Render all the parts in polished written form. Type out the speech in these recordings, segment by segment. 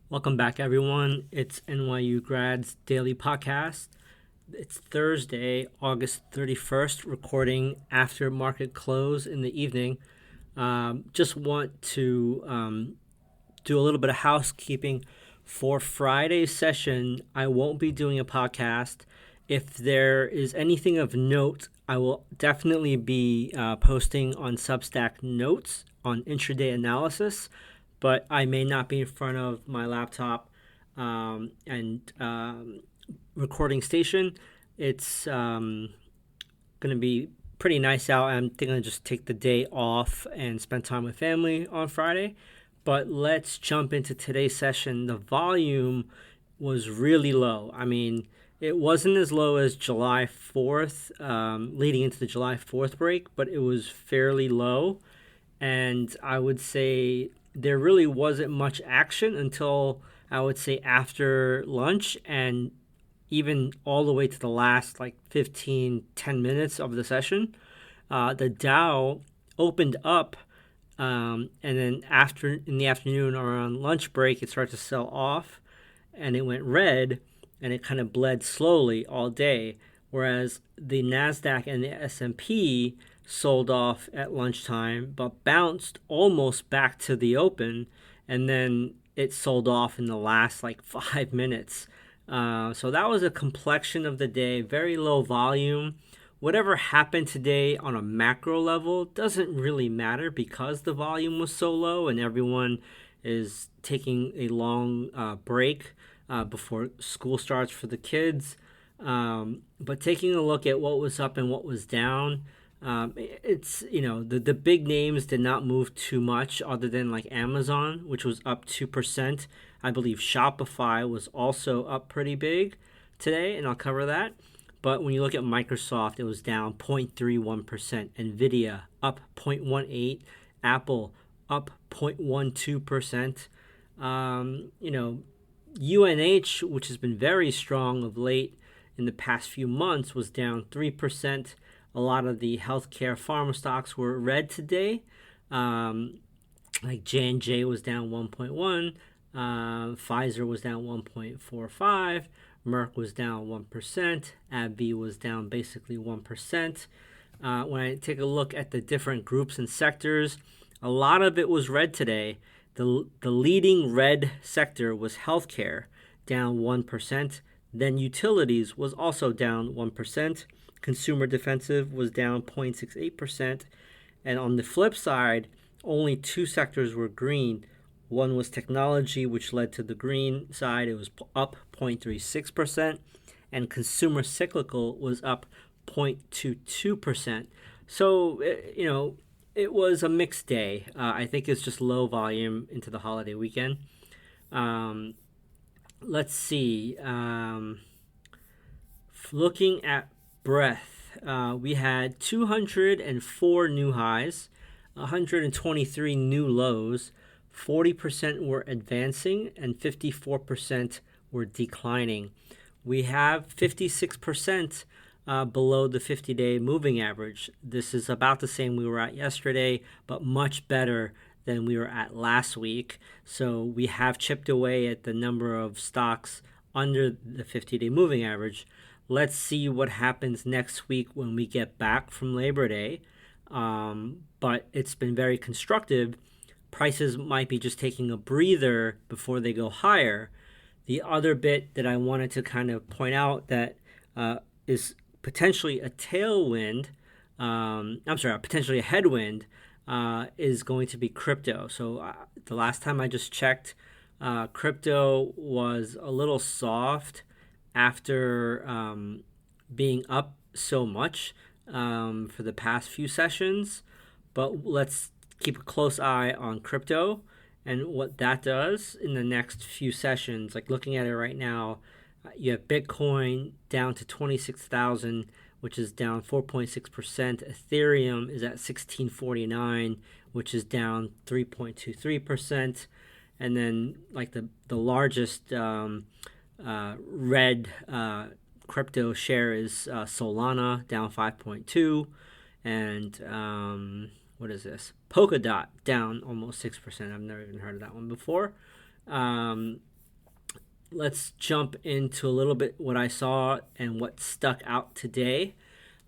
Welcome back, everyone. It's NYU Grads Daily Podcast. It's Thursday, August 31st, recording after market close in the evening. Just want to do a little bit of housekeeping. For Friday's session, I won't be doing a podcast. If there is anything of note, I will definitely be posting on Substack notes on intraday analysis, but I may not be in front of my laptop and recording station. It's going to be pretty nice out. I'm thinking I'll just take the day off and spend time with family on Friday. But let's jump into today's session. The volume was really low. I mean, it wasn't as low as July 4th, leading into the July 4th break, but it was fairly low. And I would say there really wasn't much action until I would say after lunch and even all the way to the last like 10 minutes of the session. The Dow opened up, and then after in the afternoon or on lunch break, it started to sell off, and it went red, and it kind of bled slowly all day. Whereas the Nasdaq and the S&P sold off at lunchtime, but bounced almost back to the open, and then it sold off in the last like 5 minutes. So that was a complexion of the day, very low volume. Whatever happened today on a macro level doesn't really matter because the volume was so low and everyone is taking a long break before school starts for the kids. But taking a look at what was up and what was down, it's the big names did not move too much other than like Amazon, which was up 2%. I believe Shopify was also up pretty big today, and I'll cover that. But when you look at Microsoft, it was down 0.31%. Nvidia up 0.18%. Apple up 0.12%. UNH, which has been very strong of late in the past few months, was down 3%. A lot of the healthcare pharma stocks were red today. Like J&J was down 1.1. Pfizer was down 1.45. Merck was down 1%. AbbVie was down basically 1%. When I take a look at the different groups and sectors, a lot of it was red today. The leading red sector was healthcare, down 1%. Then utilities was also down 1%. Consumer defensive was down 0.68%. And on the flip side, only two sectors were green. One was technology, which led to the green side. It was up 0.36%. And consumer cyclical was up 0.22%. So, it was a mixed day. I think it's just low volume into the holiday weekend. Let's see. Looking at breadth, we had 204 new highs, 123 new lows, 40% were advancing, and 54% were declining. We have 56% below the 50-day moving average. This is about the same we were at yesterday, but much better than we were at last week. So we have chipped away at the number of stocks under the 50-day moving average. Let's see what happens next week when we get back from Labor Day. But it's been very constructive. Prices might be just taking a breather before they go higher. The other bit that I wanted to kind of point out that is potentially a tailwind, potentially a headwind, is going to be crypto. So the last time I just checked, crypto was a little soft after being up so much for the past few sessions. But let's keep a close eye on crypto and what that does in the next few sessions. Like looking at it right now, you have Bitcoin down to 26,000, which is down 4.6%. Ethereum is at 1649, which is down 3.23%. And then like the largest red crypto share is Solana, down 5.2, and what is this? Polkadot, down almost 6%. I've never even heard of that one before. let's jump into a little bit what I saw and what stuck out today.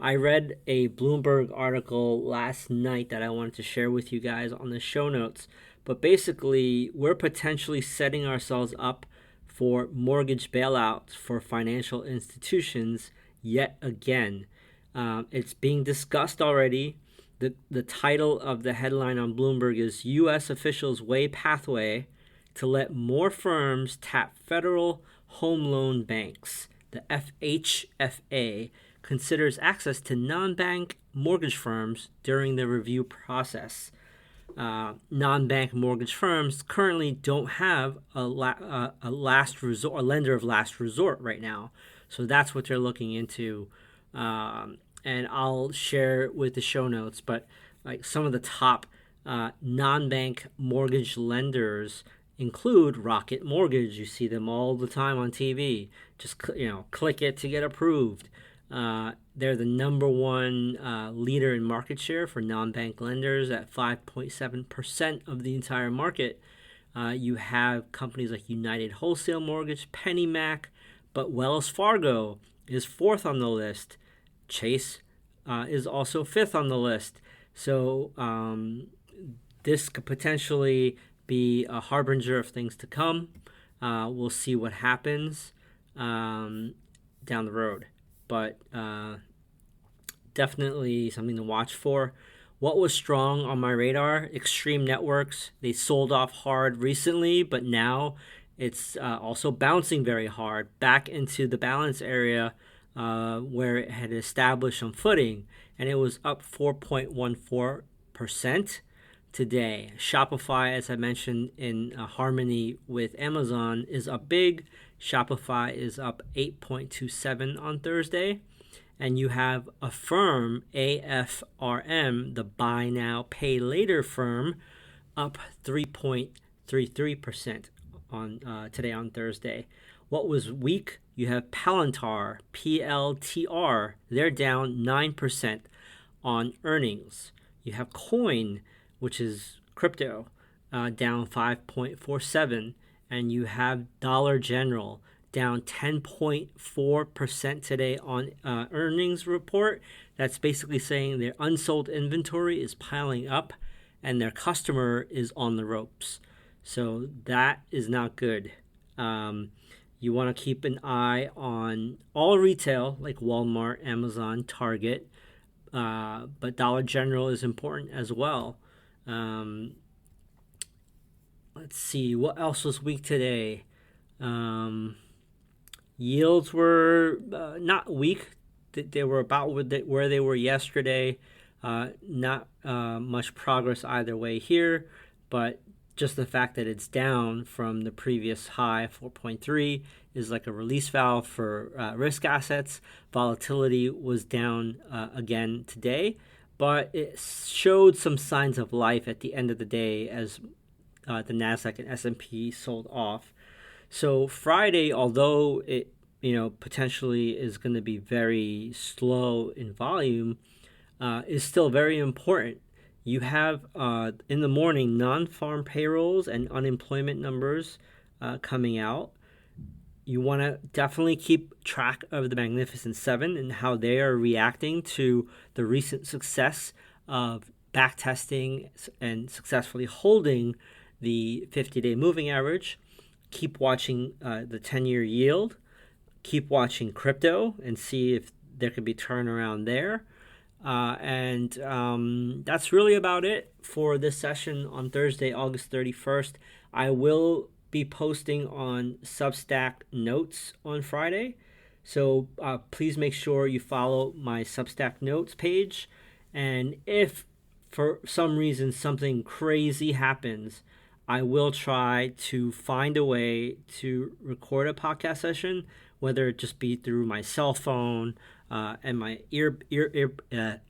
I read a Bloomberg article last night that I wanted to share with you guys on the show notes. But basically, we're potentially setting ourselves up for mortgage bailouts for financial institutions yet again. It's being discussed already. The title of the headline on Bloomberg is U.S. Officials Weigh Pathway to Let More Firms Tap Federal Home Loan Banks. The FHFA considers access to non-bank mortgage firms during the review process. Non-bank mortgage firms currently don't have a last resort, a lender of last resort right now. So that's what they're looking into. And I'll share with the show notes, but like some of the top non-bank mortgage lenders include Rocket Mortgage. You see them all the time on TV. Just click it to get approved. They're the number one leader in market share for non-bank lenders at 5.7% of the entire market. You have companies like United Wholesale Mortgage, PennyMac, but Wells Fargo is fourth on the list. Chase is also fifth on the list. So this could potentially be a harbinger of things to come. We'll see what happens down the road. But definitely something to watch for. What was strong on my radar? Extreme Networks. They sold off hard recently, but now it's also bouncing very hard back into the balance area where it had established some footing, and it was up 4.14% today. Shopify, as I mentioned, in harmony with Amazon, is up big. Shopify is up 8.27 on Thursday. And you have Affirm, AFRM, the buy now, pay later firm, up 3.33% on today on Thursday. What was weak? You have PLTR, PLTR. They're down 9% on earnings. You have Coin, which is crypto, down 5.47%. And you have Dollar General down 10.4% today on earnings report. That's basically saying their unsold inventory is piling up and their customer is on the ropes. So that is not good. You want to keep an eye on all retail like Walmart, Amazon, Target, but Dollar General is important as well. Let's see, what else was weak today? Yields were not weak. They were about where they were yesterday. Not much progress either way here, but just the fact that it's down from the previous high, 4.3, is like a release valve for risk assets. Volatility was down again today, but it showed some signs of life at the end of the day as the NASDAQ and S&P sold off. So Friday, although it potentially is going to be very slow in volume, is still very important. You have in the morning non-farm payrolls and unemployment numbers coming out. You want to definitely keep track of the Magnificent Seven and how they are reacting to the recent success of backtesting and successfully holding the 50-day moving average. Keep watching the 10-year yield. Keep watching crypto and see if there could be turnaround there. And that's really about it for this session on Thursday, August 31st. I will be posting on Substack notes on Friday. So please make sure you follow my Substack notes page. And if for some reason something crazy happens, I will try to find a way to record a podcast session, whether it just be through my cell phone and my AirPods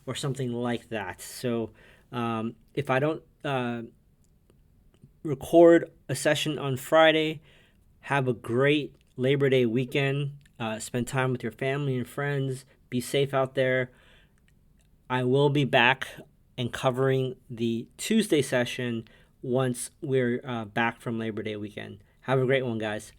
or something like that. So if I don't record a session on Friday, have a great Labor Day weekend. Spend time with your family and friends. Be safe out there. I will be back and covering the Tuesday session once we're back from Labor Day weekend. Have a great one, guys.